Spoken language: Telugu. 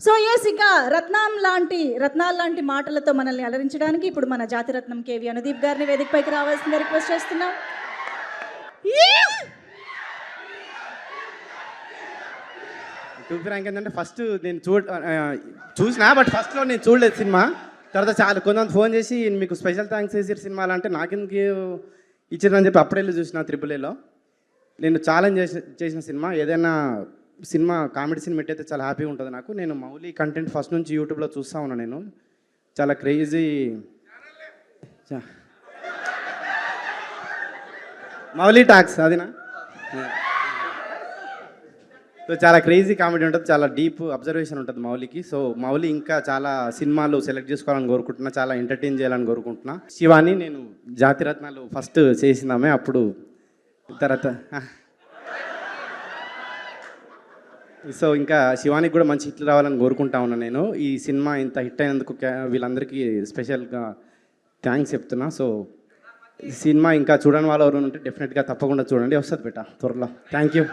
సో ఎస్, ఇక రత్నాల లాంటి మాటలతో మనల్ని అలరించడానికి ఇప్పుడు మన జాతిరత్నం కేవి అనుదీప్ గారిని వేదికపైకి రావాల్సిందిగా రిక్వెస్ట్ చేస్తున్నాం. టు ఫ్రాంక్ ఏంటంటే ఫస్ట్ నేను చూసినా బట్ ఫస్ట్లో నేను చూడలేదు సినిమా. తర్వాత చాలా కొంతమంది ఫోన్ చేసి మీకు స్పెషల్ థ్యాంక్స్ చేసారు సినిమాలు అంటే నాకెందుకు ఇచ్చారని చెప్పి అప్పుడే చూసిన AAAలో. నేను ఛాలెంజ్ చేసిన సినిమా ఏదైనా సినిమా కామెడీ సినిమా అయితే చాలా హ్యాపీగా ఉంటుంది నాకు. నేను మౌలి కంటెంట్ ఫస్ట్ నుంచి యూట్యూబ్లో చూస్తూ ఉన్నాను. నేను చాలా క్రేజీ మౌలి టాక్స్ అదినా. సో చాలా క్రేజీ కామెడీ ఉంటుంది, చాలా డీప్ అబ్జర్వేషన్ ఉంటుంది మౌలికి. సో మౌలి ఇంకా చాలా సినిమాలు సెలెక్ట్ చేసుకోవాలని కోరుకుంటున్నా, చాలా ఎంటర్టైన్ చేయాలని కోరుకుంటున్నా. శివాని నేను జాతిరత్నాలు ఫస్ట్ చేసిందామే, అప్పుడు తర్వాత సో ఇంకా శివానికి కూడా మంచి హిట్లు రావాలని కోరుకుంటా ఉన్నాను నేను. ఈ సినిమా ఇంత హిట్ అయినందుకు వీళ్ళందరికీ స్పెషల్గా థ్యాంక్స్ చెప్తున్నా. సో సినిమా ఇంకా చూడని వాళ్ళు ఎవరు ఉంటే డెఫినెట్గా తప్పకుండా చూడండి, వస్తుంది బేటా త్వరలో. Thank you.